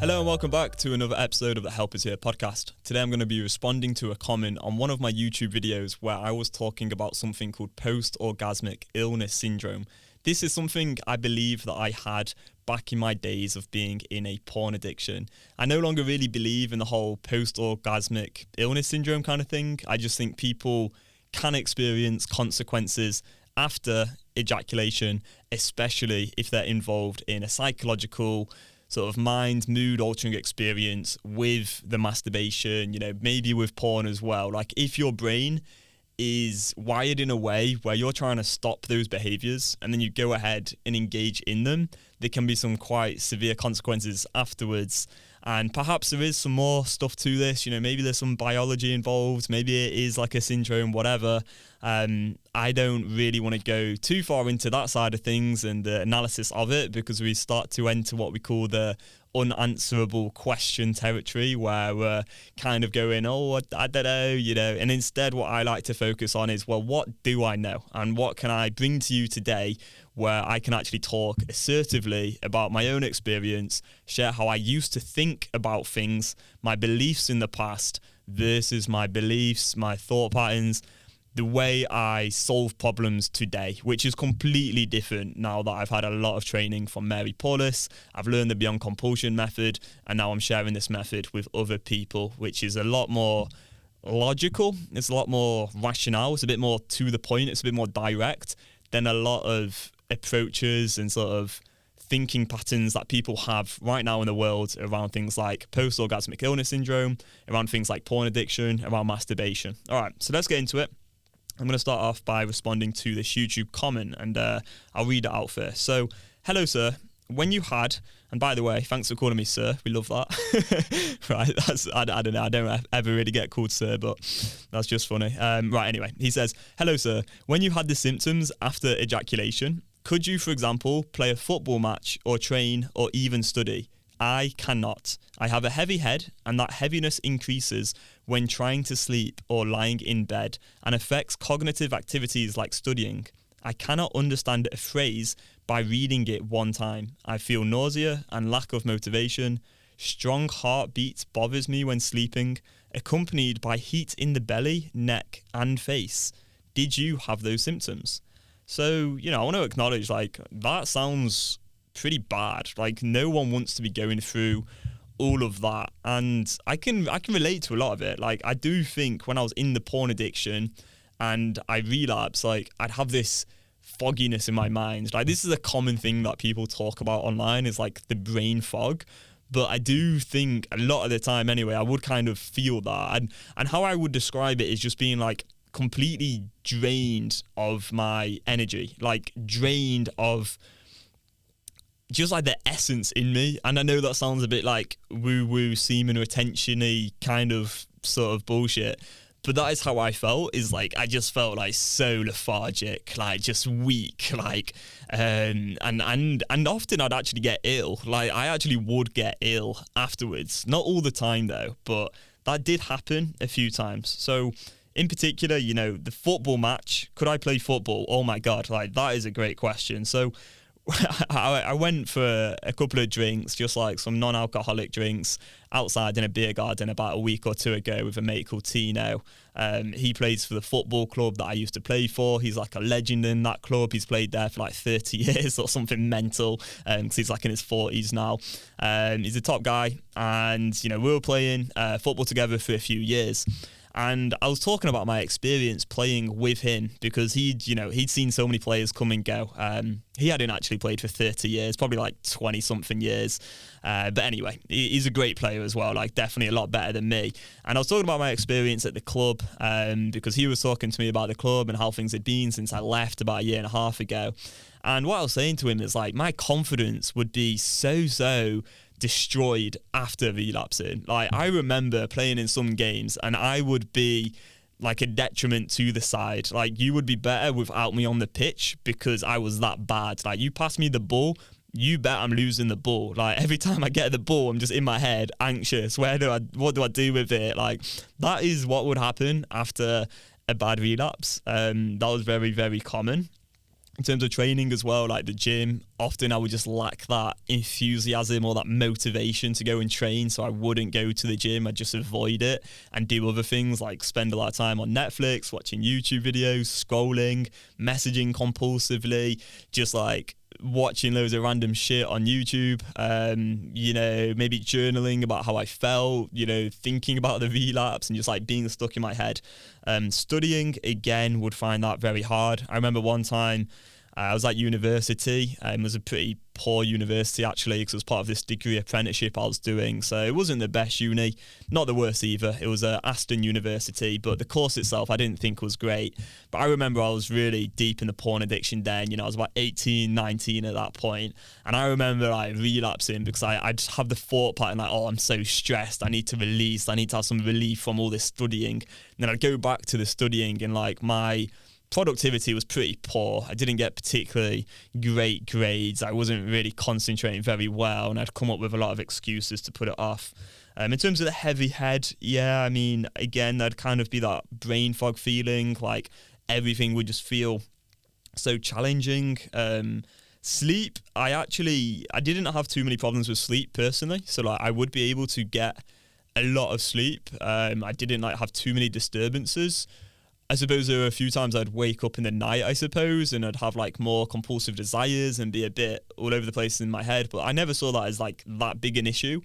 Hello and welcome back to another episode of the Help Is Here podcast. Today I'm going to be responding to a comment on one of my YouTube videos where I was talking about something called post-orgasmic illness syndrome. This is something I believe that I had back in my days of being in a porn addiction. I no longer really believe in the whole post-orgasmic illness syndrome kind of thing. I just think people can experience consequences after ejaculation, especially if they're involved in a psychological sort of mind, mood altering experience with the masturbation, maybe with porn as well. Like if your brain is wired in a way where you're trying to stop those behaviours and then you go ahead and engage in them, there can be some quite severe consequences afterwards. And perhaps there is some more stuff to this, maybe there's some biology involved, maybe it is like a syndrome, whatever. I don't really want to go too far into that side of things and the analysis of it, because we start to enter what we call the unanswerable question territory, where we're kind of going, I don't know, and instead what I like to focus on is, well, what do I know and what can I bring to you today where I can actually talk assertively about my own experience, share how I used to think about things, my beliefs in the past versus my beliefs, my thought patterns, the way I solve problems today, which is completely different now that I've had a lot of training from Mary POIS. I've learned the Beyond Compulsion method, and now I'm sharing this method with other people, which is a lot more logical. It's a lot more rationale. It's a bit more to the point. It's a bit more direct than a lot of approaches and sort of thinking patterns that people have right now in the world around things like post-orgasmic illness syndrome, around things like porn addiction, around masturbation. All right, so let's get into it. I'm going to start off by responding to this YouTube comment, and I'll read it out first. So, hello, sir. When you had, and by the way, thanks for calling me sir. We love that. Right, I don't know. I don't ever really get called sir, but that's just funny. Right, anyway, he says, hello, sir. When you had the symptoms after ejaculation, could you, for example, play a football match or train or even study? I cannot. I have a heavy head, and that heaviness increases when trying to sleep or lying in bed and affects cognitive activities like studying. I cannot understand a phrase by reading it one time. I feel nausea and lack of motivation. Strong heartbeat bothers me when sleeping, accompanied by heat in the belly, neck, and face. Did you have those symptoms? So, I want to acknowledge, that sounds pretty bad. No one wants to be going through all of that, and I can relate to a lot of it. I do think when I was in the porn addiction and I relapsed, I'd have this fogginess in my mind. This is a common thing that people talk about online, is the brain fog. But I do think a lot of the time anyway, I would kind of feel that, and how I would describe it is just being completely drained of my energy, drained of just the essence in me. And I know that sounds a bit woo-woo, semen retention-y kind of sort of bullshit, but that is how I felt, is I just felt so lethargic, just weak, and often I'd actually get ill. I actually would get ill afterwards. Not all the time though, but that did happen a few times. So in particular, the football match, could I play football? Oh my God, that is a great question. So I went for a couple of drinks, just some non-alcoholic drinks, outside in a beer garden about a week or two ago with a mate called Tino. He plays for the football club that I used to play for. He's a legend in that club. He's played there for 30 years or something mental, because he's in his 40s now. He's a top guy, and we were playing football together for a few years. And I was talking about my experience playing with him, because he'd seen so many players come and go. He hadn't actually played for 30 years, probably 20 something years. But anyway, he's a great player as well, definitely a lot better than me. And I was talking about my experience at the club, because he was talking to me about the club and how things had been since I left about a year and a half ago. And what I was saying to him is my confidence would be so destroyed after relapsing. I remember playing in some games and I would be a detriment to the side. You would be better without me on the pitch, because I was that bad. You pass me the ball, you bet I'm losing the ball. Every time I get the ball, I'm just in my head anxious. What do I do with it? That is what would happen after a bad relapse. That was very, very common. In terms of training as well, like the gym, often I would just lack that enthusiasm or that motivation to go and train, so I wouldn't go to the gym. I'd just avoid it and do other things like spend a lot of time on Netflix, watching YouTube videos, scrolling, messaging compulsively, just like watching loads of random shit on YouTube, maybe journaling about how I felt, thinking about the relapse and just like being stuck in my head. Studying, again, would find that very hard. I remember one time I was at university. It was a pretty poor university, actually, because it was part of this degree apprenticeship I was doing. So it wasn't the best uni, not the worst either. It was Aston University, but the course itself I didn't think was great. But I remember I was really deep in the porn addiction then. I was about 18, 19 at that point. And I remember like relapsing because I just have the thought pattern like, oh, I'm so stressed. I need to release. I need to have some relief from all this studying. And then I'd go back to the studying and like my productivity was pretty poor. I didn't get particularly great grades. I wasn't really concentrating very well, and I'd come up with a lot of excuses to put it off. In terms of the heavy head, again, there'd kind of be that brain fog feeling, like everything would just feel so challenging. Sleep, I didn't have too many problems with sleep personally, so like I would be able to get a lot of sleep. I didn't like have too many disturbances. I suppose there were a few times I'd wake up in the night, and I'd have like more compulsive desires and be a bit all over the place in my head. But I never saw that as like that big an issue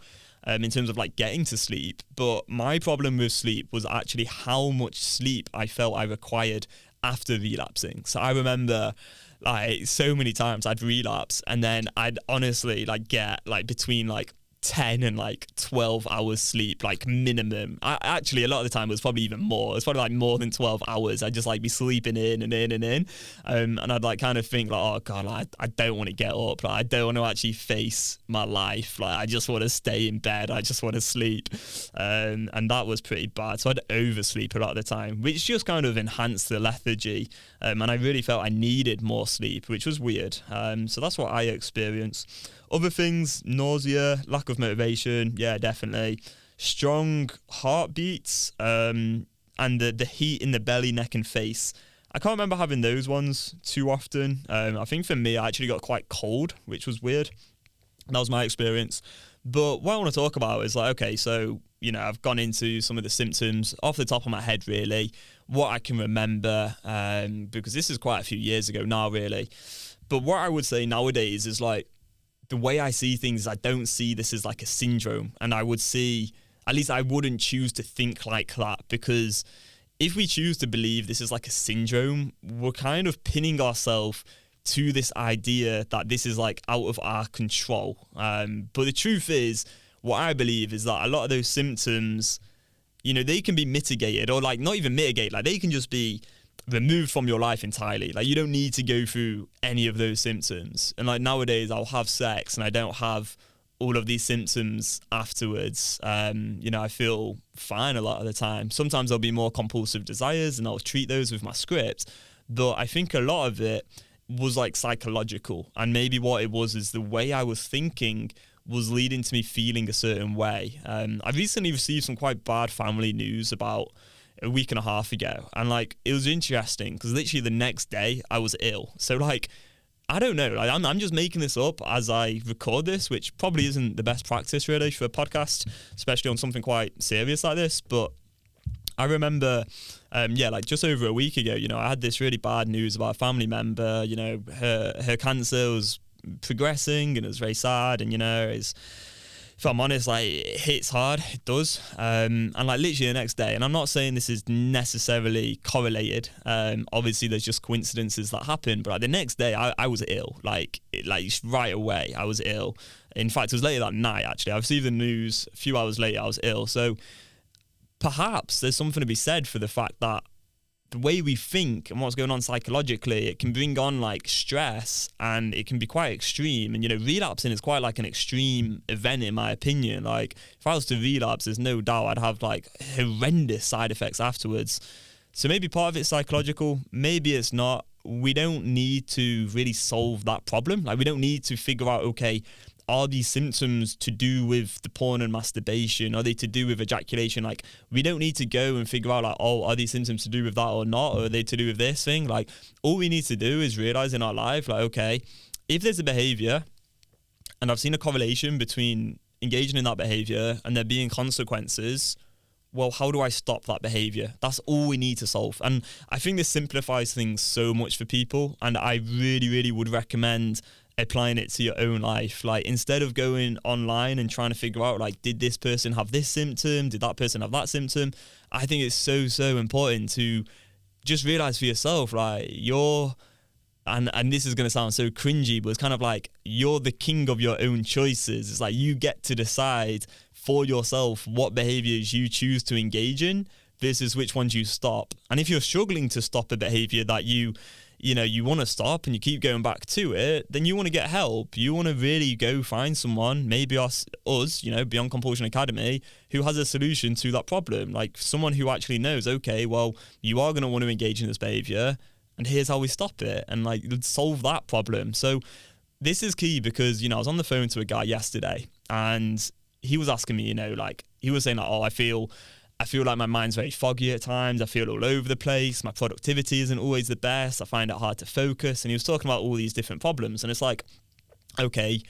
in terms of like getting to sleep. But my problem with sleep was actually how much sleep I felt I required after relapsing. So I remember like so many times I'd relapse and then I'd honestly like get like between like 10 and like 12 hours sleep, like minimum. Actually, a lot of the time it was probably even more. It's probably like more than 12 hours. I'd just like be sleeping in and in and in. And I'd like kind of think like, oh God, like, I don't want to get up. Like, I don't want to actually face my life. Like, I just want to stay in bed. I just want to sleep. And that was pretty bad. So I'd oversleep a lot of the time, which just kind of enhanced the lethargy. And I really felt I needed more sleep, which was weird. So that's what I experienced. Other things, nausea, lack of motivation, yeah, definitely. Strong heartbeats, and the heat in the belly, neck and face. I can't remember having those ones too often. I think for me, I actually got quite cold, which was weird. That was my experience. But what I want to talk about is like, okay, so, I've gone into some of the symptoms off the top of my head, really, what I can remember, because this is quite a few years ago now, really. But what I would say nowadays is like, the way I see things, I don't see this as like a syndrome. And I would see, at least I wouldn't choose to think like that, because if we choose to believe this is like a syndrome, we're kind of pinning ourselves to this idea that this is like out of our control. But the truth is, what I believe is that a lot of those symptoms, they can be mitigated, or like not even mitigate, like they can just be removed from your life entirely. Like you don't need to go through any of those symptoms. And like nowadays I'll have sex and I don't have all of these symptoms afterwards. I feel fine a lot of the time. Sometimes there'll be more compulsive desires and I'll treat those with my script. But I think a lot of it was like psychological, and maybe what it was is the way I was thinking was leading to me feeling a certain way. I recently received some quite bad family news about a week and a half ago, and like it was interesting because literally the next day I was ill. So like I don't know, like I'm just making this up as I record this, which probably isn't the best practice really for a podcast, especially on something quite serious like this. But I remember like just over a week ago, I had this really bad news about a family member. Her cancer was progressing and it was very sad, and if I'm honest, like it hits hard, it does. And like literally the next day, and I'm not saying this is necessarily correlated. Obviously there's just coincidences that happen, but like the next day I was ill, like right away I was ill. In fact, it was later that night actually. I received the news a few hours later I was ill. So perhaps there's something to be said for the fact that the way we think and what's going on psychologically, it can bring on like stress, and it can be quite extreme. And relapsing is quite like an extreme event in my opinion. Like if I was to relapse, there's no doubt I'd have like horrendous side effects afterwards. So maybe part of it's psychological, maybe it's not. We don't need to really solve that problem. Like we don't need to figure out, okay, are these symptoms to do with the porn and masturbation? Are they to do with ejaculation? Like, we don't need to go and figure out like, oh, are these symptoms to do with that or not? Or are they to do with this thing? Like, all we need to do is realize in our life, like, okay, if there's a behavior and I've seen a correlation between engaging in that behavior and there being consequences, well, how do I stop that behavior? That's all we need to solve. And I think this simplifies things so much for people. And I really, really would recommend applying it to your own life. Like, instead of going online and trying to figure out, like, did this person have this symptom? Did that person have that symptom? I think it's so, so important to just realize for yourself, like, and this is going to sound so cringy, but it's kind of like you're the king of your own choices. It's like you get to decide for yourself what behaviors you choose to engage in versus which ones you stop. And if you're struggling to stop a behavior that you want to stop and you keep going back to it, then you want to get help. You want to really go find someone, maybe us, Beyond Compulsion Academy, who has a solution to that problem. Like, someone who actually knows, okay, well, you are going to want to engage in this behavior, and here's how we stop it, and like solve that problem. So this is key because, I was on the phone to a guy yesterday and he was asking me, he was saying like, oh, I feel like my mind's very foggy at times. I feel all over the place. My productivity isn't always the best. I find it hard to focus. And he was talking about all these different problems. And it's like, okay,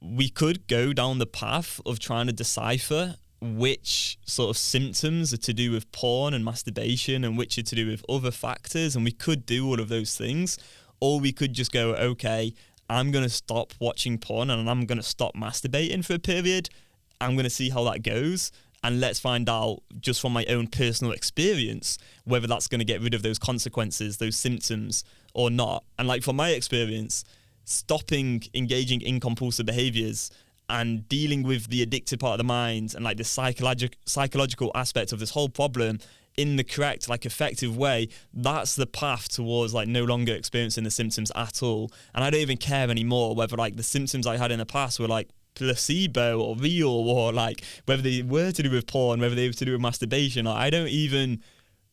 we could go down the path of trying to decipher which sort of symptoms are to do with porn and masturbation and which are to do with other factors, and we could do all of those things. Or we could just go, okay, I'm going to stop watching porn and I'm going to stop masturbating for a period. I'm going to see how that goes, and let's find out just from my own personal experience whether that's going to get rid of those consequences, those symptoms or not. And like, from my experience, stopping engaging in compulsive behaviors and dealing with the addictive part of the mind and like the psychological aspect of this whole problem in the correct, like, effective way, that's the path towards like no longer experiencing the symptoms at all. And I don't even care anymore whether like the symptoms I had in the past were like placebo or real, or like whether they were to do with porn, whether they were to do with masturbation. Like, I don't even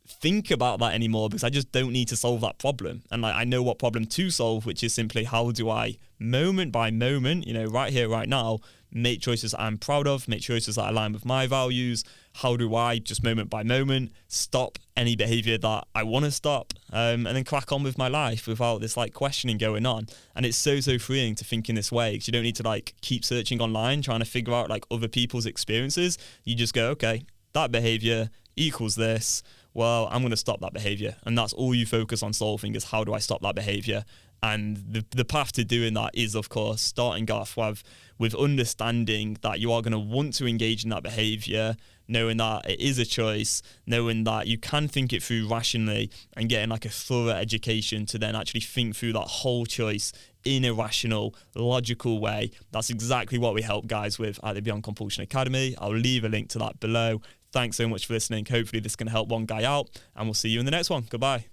think about that anymore because I just don't need to solve that problem. And like, I know what problem to solve, which is simply how do I, moment by moment, right here, right now, make choices I'm proud of, make choices that align with my values. How do I just moment by moment stop any behavior that I want to stop, and then crack on with my life without this like questioning going on. And it's so, so freeing to think in this way, because you don't need to like keep searching online trying to figure out like other people's experiences. You just go, okay, that behavior equals this. Well, I'm going to stop that behavior. And that's all you focus on solving, is how do I stop that behavior? And the path to doing that is, of course, starting off with understanding that you are going to want to engage in that behavior, knowing that it is a choice, knowing that you can think it through rationally, and getting like a thorough education to then actually think through that whole choice in a rational, logical way. That's exactly what we help guys with at the Beyond Compulsion Academy. I'll leave a link to that below. Thanks so much for listening. Hopefully this can help one guy out, and we'll see you in the next one. Goodbye.